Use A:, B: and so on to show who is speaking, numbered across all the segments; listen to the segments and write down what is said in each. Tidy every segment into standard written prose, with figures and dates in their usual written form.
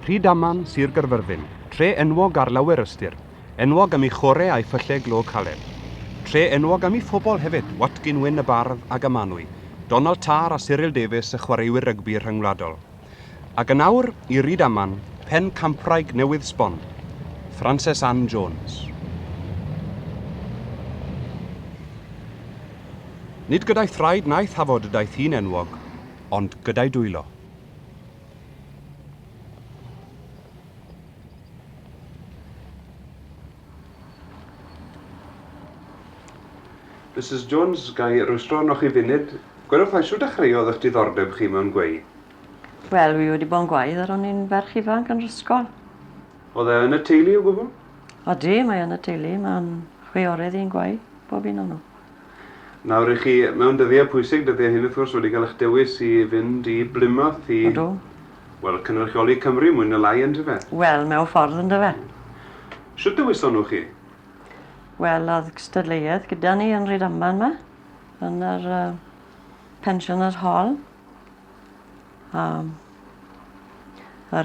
A: Rhydaman, Sir Gaerfyrddin, tre enwog ar lawer ystyr, enwog am ei chore a'i ffyllau glo caled. Tre enwog am ei phobl hefyd, Watkin Wyn y Bardd ag Amanwy, Donald Tarr a Cyril Davies y chwaraewyr rygbi rhyngwladol. Ac yn awr i Rhydaman, Pencampwraig newydd sbon, Frances Ann Jones. Nid gyda'i thraed naeth hafod y daeth hi'n enwog, ond gyda'i dwylo. Mrs Jones, gai rwystro arnoch chi funud. Gwedwch chi, siw dechreuodd eich diddordeb chi mewn gweu?
B: Wel, fi wedi bod yn gwaith ar o'n i'n ferch ifanc yn ysgol.
A: Oedd e yn y teulu o gwbl?
B: Odi, mae yn y teulu. Mae'n chwiorydd i'n gwaith, bob un o'n nhw.
A: Nawr i chi, mewn dyddiau pwysig, dyddiau hyn wrth gwrs wedi cael eich dewis i fynd i Plymouth i...
B: Ydw.
A: Wel, cynrychioli Cymru mwy na lai yn dyfe?
B: Wel, mewn ffordd yn dyfe.
A: Sut dewiso nhw chi?
B: Wel, oedd gystadleuaeth gyda ni yn Rhydaman yma, yn yr pensioners hall. Yr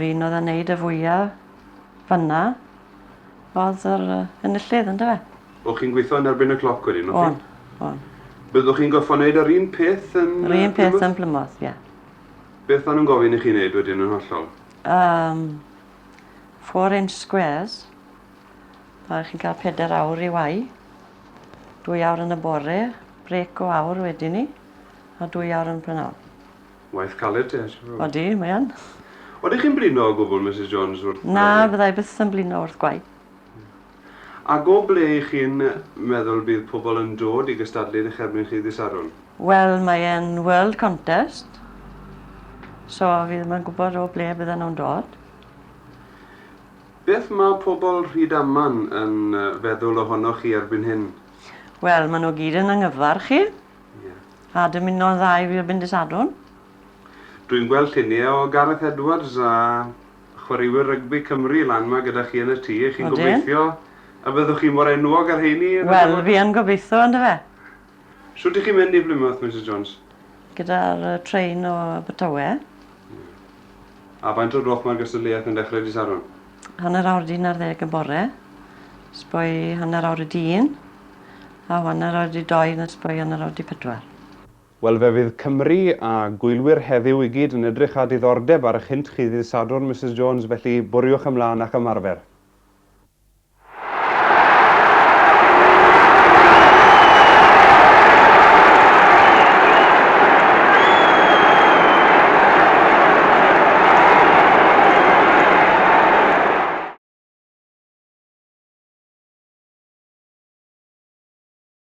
B: un oedd yn neud y fwyaf fanna, oedd yr enillydd yn dyfe.
A: O'ch chi'n gweithio yn erbyn y cloc wedyn, o'ch chi?
B: On.
A: Byddwch chi'n goffo wneud yr un peth yn...
B: Yr un peth yn Plymouth, ie.
A: Beth o'n nhw'n gofyn i chi wneud wedyn yn hollol?
B: 4-inch squares. A chi'n cael 4 awr i wai. 2 awr yn y bore, brec o awr wedyn ni, a 2 awr yn prynawn.
A: Waith caled te, siwr.
B: Odi, mae yn.
A: Oeddech chi'n blino o gwbl, Mrs Jones?
B: Na, byddai byth yn blino wrth gwaith.
A: Ac o ble chi'n meddwl bydd pobl yn dod i gystadlu eich erbyn chi ddisarwn?
B: Wel, mae e'n world contest. So, fi ddim yn gwybod o ble bydden nhw'n dod.
A: Beth mae pobl Rhydaman yn feddwl ohonoch chi erbyn hyn?
B: Wel, maen nhw gyd yn ynghyfar chi. A dymuno dda i fi o Byndysadwn.
A: Dwi'n gweld lluniau o Gareth Edwards a chwaraewyr rygbi Cymru lan yma gyda chi yn y tŷ. Chi'n gobeithio a byddwch chi mor enwog ar heini?
B: Wel, fi yn gobeithio yn dyfe.
A: Sut ych chi'n mynd i Plymouth, Mrs Jones?
B: Gyda'r trein o Abertawe.
A: A faint o gloch mae'r gystadleuaeth yn dechrau disarwn?
B: 1 awr 11 y bore, sboi 1 awr 1, a 1 awr 2 na sboi 1 awr 4.
A: Wel, fe fydd Cymru a gwylwyr heddiw i gyd yn edrych â diddordeb ar eich hint chi ddydd Sadwrn, Mrs Jones, felly bwriwch ymlaen ac ymarfer.